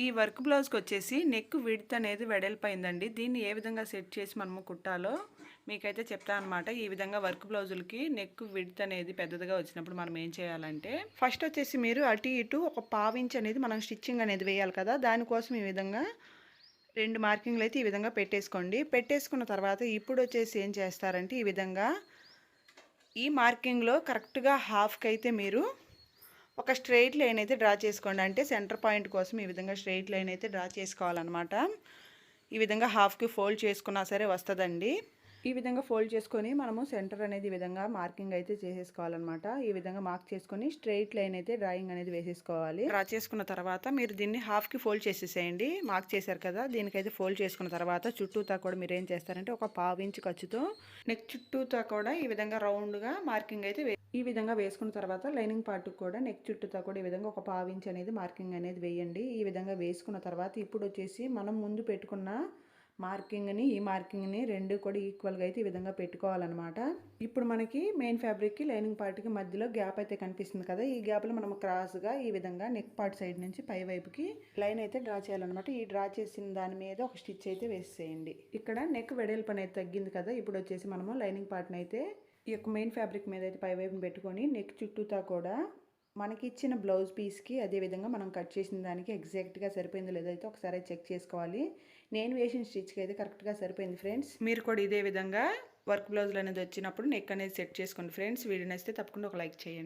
ఈ వర్క్ బ్లౌజ్కి వచ్చేసి నెక్ విడ్త్ అనేది వెడల్పోయిందండి. దీన్ని ఏ విధంగా సెట్ చేసి మనము కుట్టాలో మీకైతే చెప్తాను అనమాట. ఈ విధంగా వర్క్ బ్లౌజులకి నెక్ విడ్త్ అనేది పెద్దదిగా వచ్చినప్పుడు మనం ఏం చేయాలంటే, ఫస్ట్ వచ్చేసి మీరు అటు ఇటు ఒక పావించ్ అనేది మనం స్టిచ్చింగ్ అనేది వేయాలి కదా. దానికోసం ఈ విధంగా 2 మార్కింగ్లు అయితే ఈ విధంగా పెట్టేసుకోండి. పెట్టేసుకున్న తర్వాత ఇప్పుడు వచ్చేసి ఏం చేస్తారంటే, ఈ విధంగా ఈ మార్కింగ్లో కరెక్ట్గా హాఫ్కి అయితే మీరు ఒక స్ట్రెయిట్ లైన్ అయితే డ్రా చేసుకోండి. అంటే సెంటర్ పాయింట్ కోసం ఈ విధంగా స్ట్రెయిట్ లైన్ అయితే డ్రా చేసుకోవాలన్నమాట. ఈ విధంగా హాఫ్కి ఫోల్డ్ చేసుకున్నా సరే వస్తుందండి. ఈ విధంగా ఫోల్డ్ చేసుకొని మనము సెంటర్ అనేది ఈ విధంగా మార్కింగ్ అయితే చేసేసుకోవాలన్నమాట. ఈ విధంగా మార్క్ చేసుకొని స్ట్రెయిట్ లైన్ అయితే డ్రాయింగ్ అనేది వేసేసుకోవాలి. డ్రా చేసుకున్న తర్వాత మీరు దీన్ని హాఫ్కి ఫోల్డ్ చేసేసేయండి. మార్క్ చేశారు కదా, దీనికైతే ఫోల్డ్ చేసుకున్న తర్వాత చుట్టూతా కూడా మీరు ఏం చేస్తారంటే ఒక 1/2 ఇంచ్ ఖర్చుతో నెక్ చుట్టూతా కూడా ఈ విధంగా రౌండ్గా మార్కింగ్ అయితే ఈ విధంగా వేసుకున్న తర్వాత లైనింగ్ పార్ట్ కూడా నెక్ చుట్టూతా కూడా ఈ విధంగా ఒక 1/2 ఇంచ్ అనేది మార్కింగ్ అనేది వేయండి. ఈ విధంగా వేసుకున్న తర్వాత ఇప్పుడు వచ్చేసి మనం ముందు పెట్టుకున్న మార్కింగ్ని ఈ మార్కింగ్ని రెండు కూడా ఈక్వల్గా అయితే ఈ విధంగా పెట్టుకోవాలన్నమాట. ఇప్పుడు మనకి మెయిన్ ఫ్యాబ్రిక్కి లైనింగ్ పార్ట్కి మధ్యలో గ్యాప్ అయితే కనిపిస్తుంది కదా. ఈ గ్యాప్లో మనం క్రాస్గా ఈ విధంగా నెక్ పార్ట్ సైడ్ నుంచి పై వైపుకి లైన్ అయితే డ్రా చేయాలన్నమాట. ఈ డ్రా చేసిన దాని మీద ఒక స్టిచ్ అయితే వేసేయండి. ఇక్కడ నెక్ వెడల్పు అనేది తగ్గింది కదా. ఇప్పుడు వచ్చేసి మనము లైనింగ్ పార్ట్ని అయితే ఈ యొక్క మెయిన్ ఫ్యాబ్రిక్ మీద అయితే పై వైపుని పెట్టుకొని నెక్ చుట్టూతా కూడా మనకి ఇచ్చిన బ్లౌజ్ పీస్కి అదేవిధంగా మనం కట్ చేసిన దానికి ఎగ్జాక్ట్గా సరిపోయిందో లేదో అయితే ఒకసారి చెక్ చేసుకోవాలి. నేను వేసిన స్టిచ్కి అయితే కరెక్ట్గా సరిపోయింది ఫ్రెండ్స్. మీరు కూడా ఇదే విధంగా వర్క్ బ్లౌజులు అనేది వచ్చినప్పుడు నెక్ అనేది సెట్ చేసుకోండి ఫ్రెండ్స్. వీడియో నచ్చితే తప్పకుండా ఒక లైక్ చేయండి.